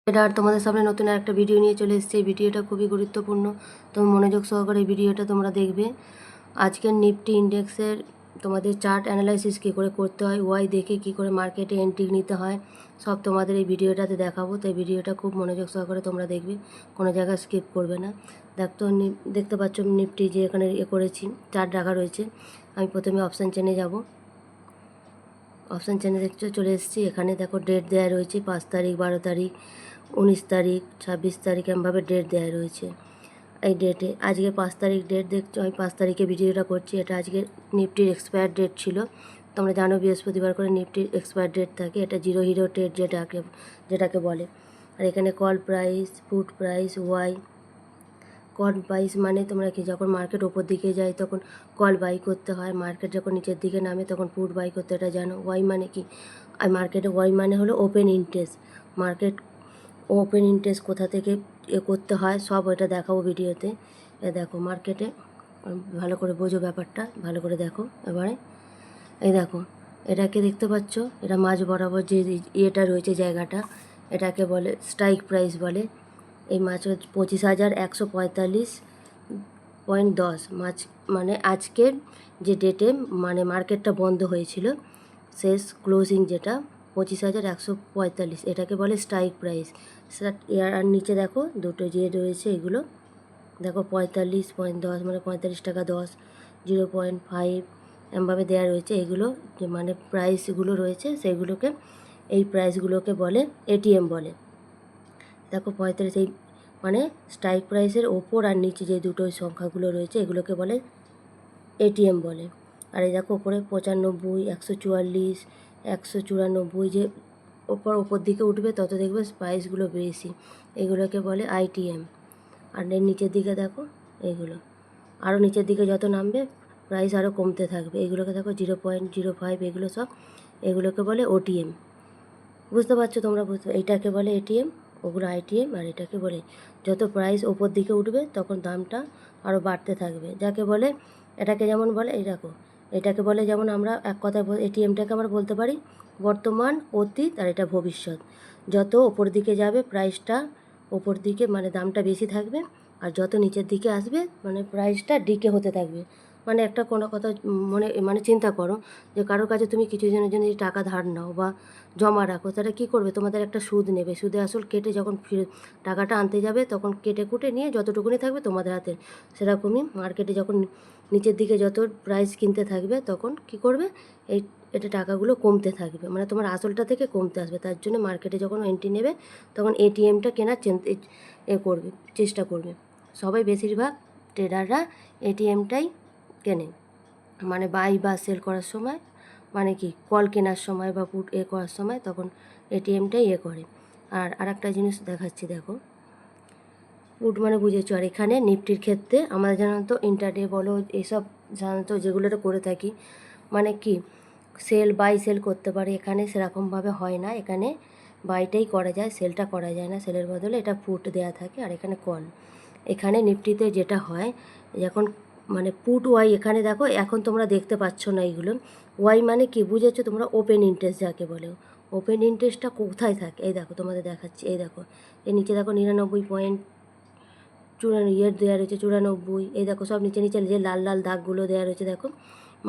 এটা আর তোমাদের সামনে নতুন একটা ভিডিও নিয়ে চলে এসেছে। এই ভিডিওটা খুবই গুরুত্বপূর্ণ, তুমি মনোযোগ সহকারে এই ভিডিওটা তোমরা দেখবে। আজকের নিফটি ইন্ডেক্সের তোমাদের চার্ট অ্যানালাইসিস কী করে করতে হয়, ওয়াই দেখে কী করে মার্কেটে এন্ট্রি নিতে হয়, সব তোমাদের এই ভিডিওটাতে দেখাবো। তো এই ভিডিওটা খুব মনোযোগ সহকারে তোমরা দেখবে, কোনো জায়গায় স্কিপ করবে না। দেখতে পাচ্ছ নিফটি যে এখানে করেছি চার্ট রাখা রয়েছে। আমি প্রথমে অপশান চেনে যাব। অপশান চেনে দেখছো চলে এসেছি। এখানে দেখো ডেট দেওয়া রয়েছে 5 তারিখ, 12 তারিখ, 19 তারিখ, 26 তারিখ, এমনভাবে ডেট দেওয়া রয়েছে। এই ডেটে আজকে 5 তারিখ ডেট দেখছো, আমি 5 তারিখে ভিডিওটা করছি। এটা আজকে নিফটির এক্সপায়ার ডেট ছিল। তোমরা জানো বৃহস্পতিবার করে নিফটির এক্সপায়ার ডেট থাকে। এটা জিরো হিরো ডেট যেটাকে বলে। আর এখানে call price, put price, y. Call price মানে তোমরা কি, যখন মার্কেট ওপর দিকে যায় তখন কল বাই করতে হয়, মার্কেট যখন নিচের দিকে নামে তখন পুট বাই করতে, এটা জানো। ওয়াই মানে কি, আর মার্কেটে ওয়াই মানে হলো open interest. Market open interest কোথা থেকে করতে হয় সব ওইটা দেখাবো ভিডিওতে। দেখো মার্কেটে ভালো করে বোঝো ব্যাপারটা, ভালো করে দেখো এবারে। এই দেখো এটাকে দেখতে পাচ্ছ, এটা মাঝ বরাবর যে ইয়েটা রয়েছে জায়গাটা, এটাকে বলে স্ট্রাইক প্রাইস বলে। এই মাছ 25,145.10 মাছ, মানে আজকের যে ডেটে মানে মার্কেটটা বন্ধ হয়েছিল, শেষ ক্লোজিং যেটা 25,145, এটাকে বলে স্ট্রাইক প্রাইস। আর নিচে দেখো দুটো যে রয়েছে এগুলো দেখো 45.10 মানে 45 টাকা 10, 0.5 এমভাবে দেওয়া রয়েছে। এগুলো যে মানে প্রাইসগুলো রয়েছে সেগুলোকে, এই প্রাইসগুলোকে বলে এটিএম বলে। দেখো 45, এই মানে স্ট্রাইক প্রাইসের ওপর আর নিচে যে দুটো সংখ্যাগুলো রয়েছে এগুলোকে বলে এটিএম বলে। আর এই দেখো ওপরে 95, 144, 194, যে ওপর দিকে উঠবে তত দেখবে প্রাইসগুলো বেশি, এগুলোকে বলে আইটিএম। আর এর নিচের দিকে দেখো এইগুলো, আরও নিচের দিকে যত নামবে প্রাইস আরও কমতে থাকবে। এগুলোকে দেখো 0.05, এগুলো সব, এগুলোকে বলে ওটিএম। বুঝতে পারছো তোমরা? এইটাকে বলে এটিএম, ওগুলো আইটিএম। আর এটাকে বলে যত প্রাইস ওপর দিকে উঠবে তখন দামটা আরও বাড়তে থাকবে, যাকে বলে, এটাকে যেমন বলে, এই দেখো এটাকে বলে, যেমন আমরা এক কথায় এটিএমটাকে আমরা বলতে পারি বর্তমান, অতীত, আর এটা ভবিষ্যৎ। যত ওপর দিকে যাবে প্রাইসটা ওপর দিকে মানে দামটা বেশি থাকবে, আর যত নিচের দিকে আসবে মানে প্রাইসটা ডিকে হতে থাকবে। মানে একটা কোনো কথা মানে চিন্তা করো যে কারোর কাছে তুমি কিছু জনের জন্য যদি টাকা ধার নাও বা জমা রাখো, তারা কী করবে, তোমাদের একটা সুদ নেবে। সুদে আসল কেটে যখন টাকাটা আনতে যাবে তখন কেটে কুটে নিয়ে যতটুকুনি থাকবে তোমাদের হাতে। সেরকমই মার্কেটে যখন নিচের দিকে যত প্রাইস কিনতে থাকবে তখন কি করবে, এটা টাকাগুলো কমতে থাকবে, মানে তোমার আসলটা থেকে কমতে আসবে। তার জন্য মার্কেটে যখন এন্ট্রি নেবে তখন এটিএমটা কেনার করবে, চেষ্টা করবে। সবাই বেশিরভাগ ট্রেডাররা এটিএমটাই কেনে, মানে বাই বা সেল করার সময়, মানে কি কল কেনার সময় বা পুট করার সময় তখন এটিএমটাই করে। আর আরেকটা জিনিস দেখাচ্ছি দেখো, পুট মানে বুঝেছো। আর এখানে নিফটির ক্ষেত্রে আমাদের সাধারণত ইন্টারডে বলো এসব সাধারণত যেগুলোটা করে থাকি, মানে কি বাই সেল করতে পারে। এখানে সেরকমভাবে হয় না, এখানে বাইটাই করা যায়, সেলটা করা যায় না। সেলের বদলে এটা পুট দেওয়া থাকে, আর এখানে কল। এখানে নিফটিতে যেটা হয়, যখন মানে পুট ওয়াই, এখানে দেখো এখন তোমরা দেখতে পাচ্ছ না এইগুলো। ওয়াই মানে কি বুঝেছো তোমরা, ওপেন ইন্টারেস্ট যাকে বলে। ওপেন ইন্টারেস্টটা কোথায় থাকে, এই দেখো তোমাদের দেখাচ্ছি। এই দেখো এর নিচে দেখো 99.94 দেওয়া রয়েছে, 94, এই দেখো সব নিচে নিচে যে লাল লাল দাগগুলো দেওয়া রয়েছে। দেখো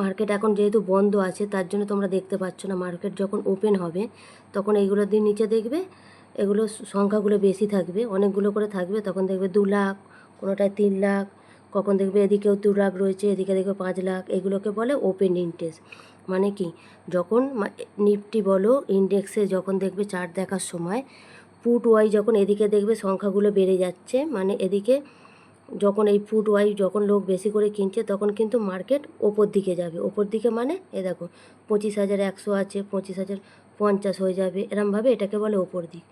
মার্কেট এখন যেহেতু বন্ধ আছে তার জন্য তোমরা দেখতে পাচ্ছ না। মার্কেট যখন ওপেন হবে তখন এইগুলোর দিন নিচে দেখবে এগুলো সংখ্যাগুলো বেশি থাকবে, অনেকগুলো করে থাকবে। তখন দেখবে 2 লাখ, কোনোটায় 3 লাখ, কখন দেখবে এদিকেও 2 লাখ রয়েছে, এদিকে দেখবে 5 লাখ। এগুলোকে বলে ওপেন ইন্টারেস্ট। মানে কি, যখন নিফটি বলো ইন্ডেক্সে যখন দেখবে চার্ট দেখার সময় পুট ওয়াই যখন এদিকে দেখবে সংখ্যাগুলো বেড়ে যাচ্ছে, মানে এদিকে যখন এই পুট ওয়াই যখন লোক বেশি করে কিনছে তখন কিন্তু মার্কেট ওপর দিকে যাবে। ওপর দিকে মানে এ দেখো 25,100 আছে, 25,050 হয়ে যাবে, এরমভাবে এটাকে বলে ওপর দিক।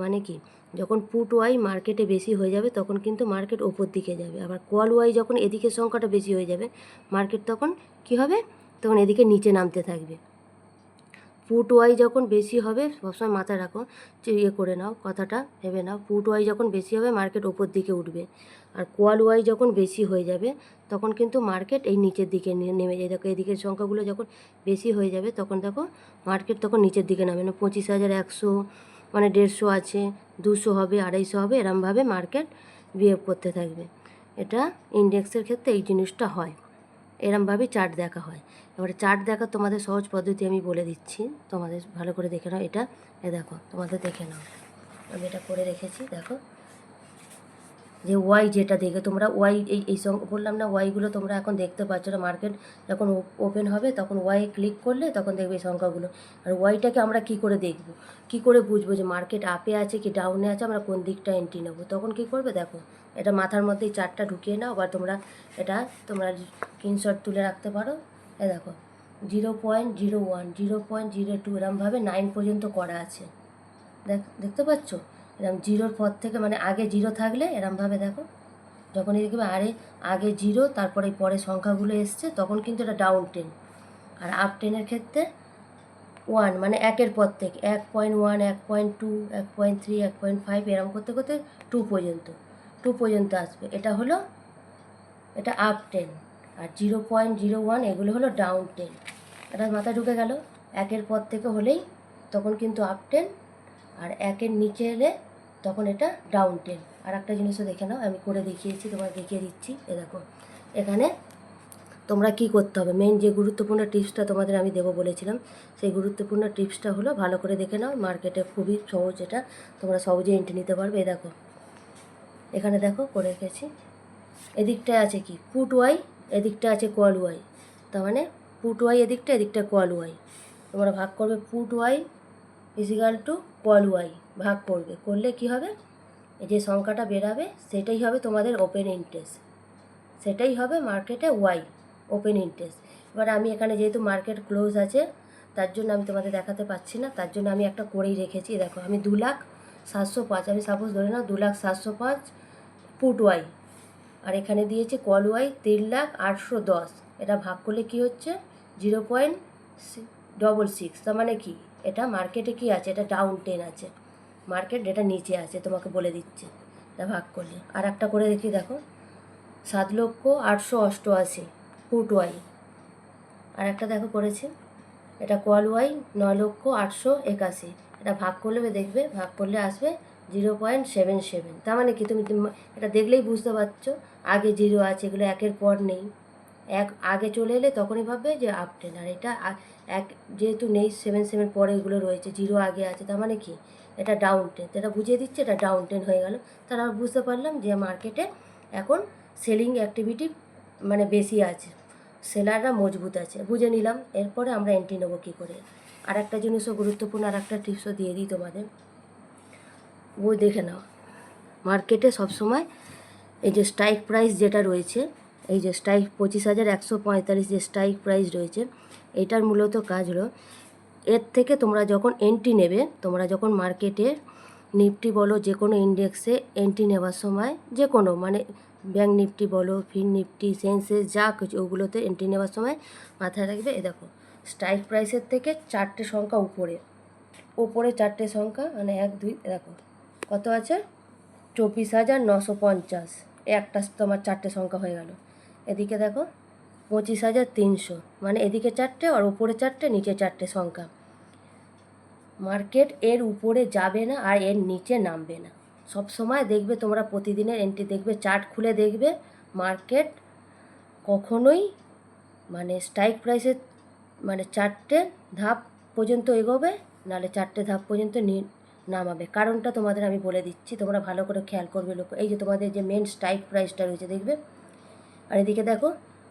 মানে কি, যখন পুট ওয়াই মার্কেটে বেশি হয়ে যাবে তখন কিন্তু মার্কেট ওপর দিকে যাবে। আবার কল ওয়াই যখন এদিকে সংখ্যাটা বেশি হয়ে যাবে মার্কেট তখন কি হবে, তখন এদিকে নিচে নামতে থাকবে। পুট ওয়াই যখন বেশি হবে, সবসময় মাথায় রাখো, যে করে নাও কথাটা, ভেবে নাও, পুট ওয়াই যখন বেশি হবে মার্কেট ওপর দিকে উঠবে, আর কল ওয়াই যখন বেশি হয়ে যাবে তখন কিন্তু মার্কেট এই নিচের দিকে নেমে যায়। দেখো এদিকের সংখ্যাগুলো যখন বেশি হয়ে যাবে তখন দেখো মার্কেট তখন নিচের দিকে নামে না, 25,100, মানে 150 আছে, 200 হবে, 250 হবে, এরমভাবে মার্কেট বিহেভ করতে থাকবে। এটা ইন্ডেক্সের ক্ষেত্রে এই জিনিসটা হয়, এরমভাবেই চার্ট দেখা হয়। এবারে চার্ট দেখা তোমাদের সহজ পদ্ধতি আমি বলে দিচ্ছি, তোমাদের ভালো করে দেখে নাও। এটা দেখো, তোমাদের দেখে নাও, আমি এটা করে রেখেছি। দেখো যে ওয়াই যেটা দেখে তোমরা ওয়াই এই বললাম না, ওয়াইগুলো তোমরা এখন দেখতে পাচ্ছ না। মার্কেট যখন ওপেন হবে তখন ওয়াই ক্লিক করলে তখন দেখবে এই সংখ্যাগুলো। আর ওয়াইটাকে আমরা কি করে দেখব, কি করে বুঝবো যে মার্কেট আপে আছে কি ডাউনে আছে, আমরা কোন দিকটা এন্ট্রি নেবো? তখন কি করবে দেখো, এটা মাথার মধ্যে এই চার্টটা ঢুকিয়ে নাও, বা তোমরা স্ক্রিনশট তুলে রাখতে পারো। দেখো 0.01, 0.02 এরমভাবে 9 পর্যন্ত করা আছে। দেখতে পাচ্ছ? এরকম জিরোর পর থেকে, মানে আগে জিরো থাকলে এরমভাবে দেখো, যখনই দেখবে আগে জিরো তারপরে পরে সংখ্যাগুলো এসছে তখন কিন্তু এটা ডাউন টেন। আর আপ টেনের ক্ষেত্রে 1, মানে একের পর থেকে 1.1, 1.2, 1.3, 1.5 এরকম করতে করতে 2 পর্যন্ত আসবে। এটা আপ টেন। আর 0.01 এগুলো হলো ডাউন টেন। এটা মাথায় ঢুকে গেল। একের পর থেকে হলেই তখন কিন্তু আপ টেন, আর একের নিচে এলে তখন এটা ডাউন টেন। আর একটা জিনিসও দেখে নাও, আমি করে দেখিয়েছি, তোমার দেখিয়ে দিচ্ছি। দেখো এখানে তোমরা কি করতে হবে, মেন যে গুরুত্বপূর্ণ টিপসটা তোমাদের আমি দেবো বলেছিলাম, সেই গুরুত্বপূর্ণ টিপসটা হলো ভালো করে দেখে নাও। মার্কেটে খুবই সহজ, এটা তোমরা সহজে এন্ট্রি নিতে পারবে। দেখো এখানে দেখো করে রেখেছি, এদিকটায় আছে কি পুট ওয়াই, এদিকটা আছে কল ওয়াই। তার মানে পুট ওয়াই এদিকটা কল ওয়াই। তোমরা ভাগ করবে put y equal to call y, ভাগ করলে কি হবে, যে সংখ্যাটা বেরাবে সেটাই হবে তোমাদের ওপেন ইন্টারেস্ট, সেটাই হবে মার্কেটে ওয়াই, ওপেন ইন্টারেস্ট। এবার আমি এখানে যেহেতু মার্কেট ক্লোজ আছে তার জন্য আমি তোমাদের দেখাতে পাচ্ছি না, তার জন্য আমি একটা করেই রেখেছি। দেখো আমি 2,07,500, আমি সাপোজ ধরে নাও 2,07,500 পুট ওয়াই, আর এখানে দিয়েছে কল ওয়াই 3,08,10। এটা ভাগ করলে কি হচ্ছে 0.66। তার মানে কি, এটা মার্কেটে কি আছে, এটা ডাউন টেন আছে, মার্কেট এটা নিচে আছে, তোমাকে বলে দিচ্ছে এটা ভাগ করলে। আর একটা করে দেখি, দেখো 7,08,88 পুট ওয়াই। আর একটা দেখো করেছি, এটা কল ওয়াই 9,08,81। এটা ভাগ করলে দেখবে, ভাগ করলে আসবে 0.77। তার মানে কি, তুমি এটা দেখলেই বুঝতে পারছো আগে জিরো আছে, এগুলো একের পর নেই, আগে চলে এলে তখনই ভাববে যে আপ টেন। আর এটা এক যেহেতু নেই, 7 পরে এগুলো রয়েছে, জিরো আগে আছে, তার মানে কি এটা ডাউন টেন। এটা বুঝিয়ে দিচ্ছে এটা ডাউন টেন হয়ে গেল। তারা বুঝতে পারলাম যে মার্কেটে এখন সেলিং অ্যাক্টিভিটি মানে বেশি আছে, সেলাররা মজবুত আছে, বুঝে নিলাম। এরপরে আমরা এন্ট্রি নেবো কী করে। আর একটা জিনিসও গুরুত্বপূর্ণ, আর একটা টিপসও দিয়ে দিই তোমাদের, বই দেখে নাও। মার্কেটে সবসময় এই যে স্ট্রাইক প্রাইস যেটা রয়েছে, এই যে স্ট্রাইক 25,145 যে স্ট্রাইক প্রাইস রয়েছে, এটার মূলত কাজ হলো, এর থেকে তোমরা যখন এন্ট্রি নেবে, তোমরা যখন মার্কেটে নিফটি বলো, যে কোনো ইন্ডেক্সে এন্ট্রি নেওয়ার সময়, যে কোনো মানে ব্যাঙ্ক নিফটি বলো, ফিন নিফটি, সেন্সেস, যা কিছু ওগুলোতে এন্ট্রি নেওয়ার সময় মাথায় রাখবে, দেখো স্ট্রাইক প্রাইসের থেকে 4টে সংখ্যা উপরে 4টে সংখ্যা, মানে 1, 2, দেখো কত আছে 24,950, একটা তোমার 4টে সংখ্যা হয়ে গেল। এদিকে দেখো 25,300, মানে এদিকে 4টে আর উপরে 4টে নিচে 4টে সংখ্যা। মার্কেট এর উপরে যাবে না আর এর নিচে নামবে না। সব সময় দেখবে তোমরা প্রতিদিনের এন্ট্রি দেখবে, চার্ট খুলে দেখবে, মার্কেট কখনোই মানে স্ট্রাইক প্রাইসের মানে 4টে ধাপ পর্যন্ত এগোবে, নাহলে 4টে ধাপ পর্যন্ত নামাবে। কারণটা তোমাদের আমি বলে দিচ্ছি, তোমরা ভালো করে খেয়াল করবে। এই যে তোমাদের যে মেন স্ট্রাইক প্রাইসটা রয়েছে দেখবে, আর এদিকে দেখো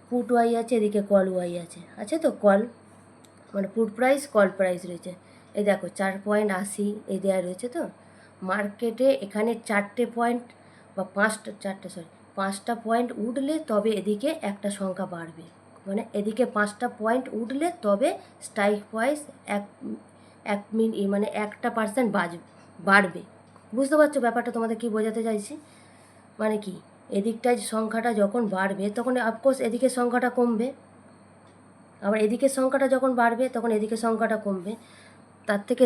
পুট ওয়াই আছে, এদিকে কল ওয়াই আছে তো কল মানে পুট প্রাইস, কল প্রাইস রয়েছে। এই দেখো 4.80 এই দেওয়া রয়েছে। তো মার্কেটে এখানে 4টে পয়েন্ট বা 5টা পয়েন্ট উঠলে তবে এদিকে একটা সংখ্যা বাড়বে, মানে এদিকে 5টা পয়েন্ট উঠলে তবে স্ট্রাইক প্রাইস মানে 1% বাড়বে। বুঝতে পারছো ব্যাপারটা তোমাদের কি বোঝাতে চাইছি? মানে কি, এদিকটায় সংখ্যাটা যখন বাড়বে তখন অফকোর্স এদিকের সংখ্যাটা কমবে, আবার এদিকের সংখ্যাটা যখন বাড়বে তখন এদিকের সংখ্যাটা কমবে। তার থেকে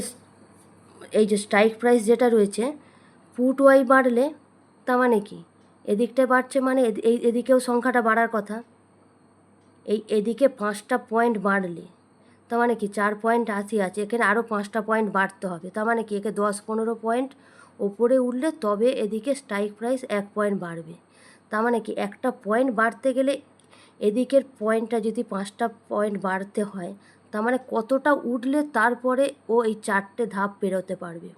এই যে স্ট্রাইক প্রাইস যেটা রয়েছে, পুট ওয়াই বাড়লে তার মানে কি, এদিকটায় বাড়ছে মানে এদিকেও সংখ্যাটা বাড়ার কথা। এদিকে 5টা পয়েন্ট বাড়লে তার মানে কি 4.80 আছে, এখানে আরও 5টা পয়েন্ট বাড়তে হবে। তার মানে কি একে 10-15 পয়েন্ট ওপরে উঠলে তবে এদিকে স্ট্রাইক প্রাইস 1 পয়েন্ট বাড়বে। তার মানে কি একটা পয়েন্ট বাড়তে গেলে এদিকের পয়েন্টটা যদি 5টা পয়েন্ট বাড়তে হয়, তার মানে কতটা উঠলে তারপরে ও এই 4টে ধাপ পেরোতে পারবে।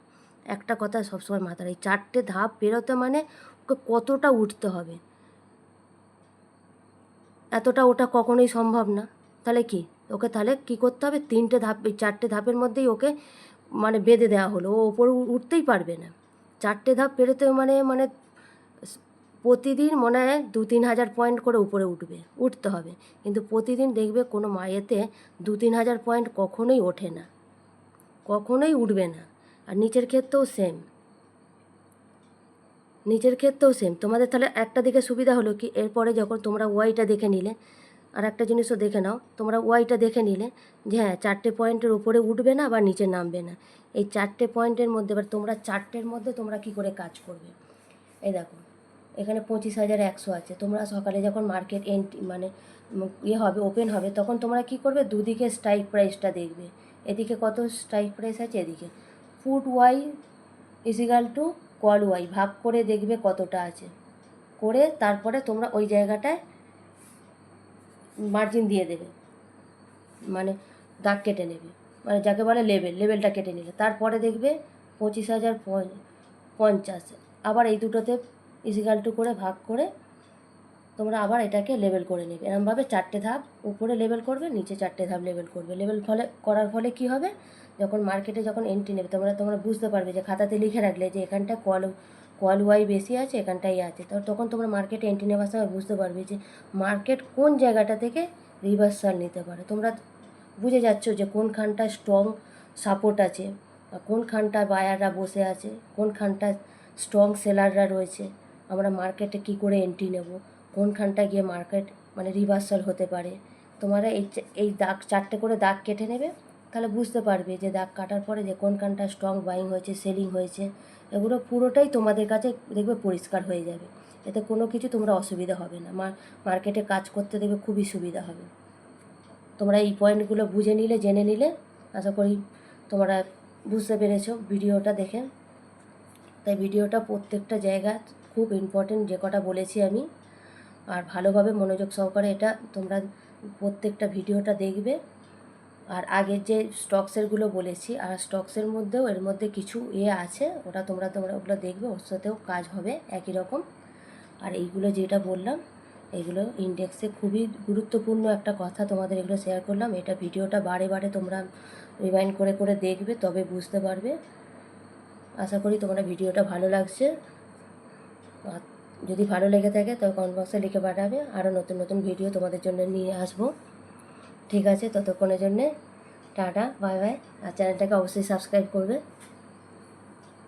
একটা কথা সবসময় মাথায়, এই 4টে ধাপ পেরোতে মানে ওকে কতটা উঠতে হবে, এতটা ওটা কখনোই সম্ভব না। তাহলে কি ওকে তাহলে কী করতে হবে, 3টে ধাপ, এই 4টে ধাপের মধ্যেই ওকে মানে বেঁধে দেওয়া হলো, ও ওপরে উঠতেই পারবে না। 4টে ধাপ পেরোতে মানে মানে প্রতিদিন মনে হয় 2-3 হাজার পয়েন্ট করে উপরে উঠতে হবে, কিন্তু প্রতিদিন দেখবে কোনো মায়েতে 2-3 হাজার পয়েন্ট কখনোই ওঠে না, কখনোই উঠবে না। আর নিচের ক্ষেত্রেও সেম তোমাদের। তাহলে একটা দিকে সুবিধা হলো কি, এরপরে যখন তোমরা ওয়াইটা দেখে নিলে, আর একটা জিনিসও দেখে নাও, তোমরা ওয়াইটা দেখে নিলে যে হ্যাঁ 4টে পয়েন্টের উপরে উঠবে না বা নিচে নামবে না। এই 4টে পয়েন্টের মধ্যে এবার তোমরা 4টের মধ্যে তোমরা কী করে কাজ করবে। এই দেখো এখানে 25,100 আছে, তোমরা সকালে যখন মার্কেট মানে হবে, ওপেন হবে, তখন তোমরা কি করবে, দুদিকে স্ট্রাইক প্রাইসটা দেখবে। এদিকে কত স্ট্রাইক প্রাইস আছে, এদিকে put y equal to call y ভাগ করে দেখবে কতটা আছে, করে তারপরে তোমরা ওই জায়গাটায় মার্জিন দিয়ে দেবে, মানে দাগ কেটে নেবে, মানে যাকে বলে লেভেলটা কেটে নিলে তারপরে দেখবে 25,050 আবার এই দুটোতে ইজিক্যাল টু করে ভাগ করে তোমরা আবার এটাকে লেভেল করে নেবে। এরমভাবে 4টে ধাপ উপরে লেভেল করবে, নিচে 4টে ধাপ লেভেল করবে। লেভেল করার ফলে কি হবে, যখন মার্কেটে যখন এন্ট্রি নেবে তোমরা বুঝতে পারবে যে খাতাতে লিখে রাখলে যে এখানটা কল ওয়াই বেশি আছে, এখানটাই আছে, তখন তোমরা মার্কেটে এন্ট্রি নেওয়ার সময় বুঝতে পারবে যে মার্কেট কোন জায়গাটা থেকে রিভার্সাল নিতে পারে। তোমরা বুঝে যাচ্ছ যে কোনখানটায় স্ট্রং সাপোর্ট আছে, কোনখানটায় বায়াররা বসে আছে, কোনখানটায় স্ট্রং সেলাররা রয়েছে, আমরা মার্কেটে কি করে এন্ট্রি নেব, কোনখানটায় গিয়ে মার্কেট মানে রিভার্সাল হতে পারে। তোমরা এই দাগ 4টে করে দাগ কেটে নেবে, তাহলে বুঝতে পারবে যে দাগ কাটার পরে যে কোনখানটায় স্ট্রং বাইং হয়েছে, সেলিং হয়েছে, এগুলো পুরোটাই তোমাদের কাছে দেখবে পরিষ্কার হয়ে যাবে। এতে কোনো কিছু তোমরা অসুবিধা হবে না, মার্কেটে কাজ করতে দেখবে খুবই সুবিধা হবে। তোমরা এই পয়েন্টগুলো বুঝে নিলে, জেনে নিলে, আশা করি তোমরা বুঝতে পেরেছো ভিডিওটা দেখে। তাই ভিডিওটা প্রত্যেকটা জায়গা খুব ইম্পর্টেন্ট, যে কটা বলেছি আমি, আর ভালোভাবে মনোযোগ সহকারে এটা তোমরা প্রত্যেকটা ভিডিওটা দেখবে। আর আগের যে স্টকসেরগুলো বলেছি, আর স্টকসের মধ্যেও এর মধ্যে কিছু আছে, ওটা তোমরা ওগুলো দেখবে, ওর সাথেও কাজ হবে একই রকম। আর এইগুলো যেটা বললাম, এগুলো ইন্ডেক্সে খুবই গুরুত্বপূর্ণ একটা কথা তোমাদের এগুলো শেয়ার করলাম। এটা ভিডিওটা বারে বারে তোমরা রিমাইন্ড করে করে দেখবে, তবে বুঝতে পারবে। আশা করি তোমরা ভিডিওটা ভালো লাগছে। যদি ভালো লেগে থাকে তবে কমেন্ট বক্সে লিখে পাঠাবে, আরও নতুন নতুন ভিডিও তোমাদের জন্য নিয়ে আসবো। ঠিক আছে, ততক্ষণের জন্যে টাটা, বাই বাই। আর চ্যানেলটাকে অবশ্যই সাবস্ক্রাইব করবে।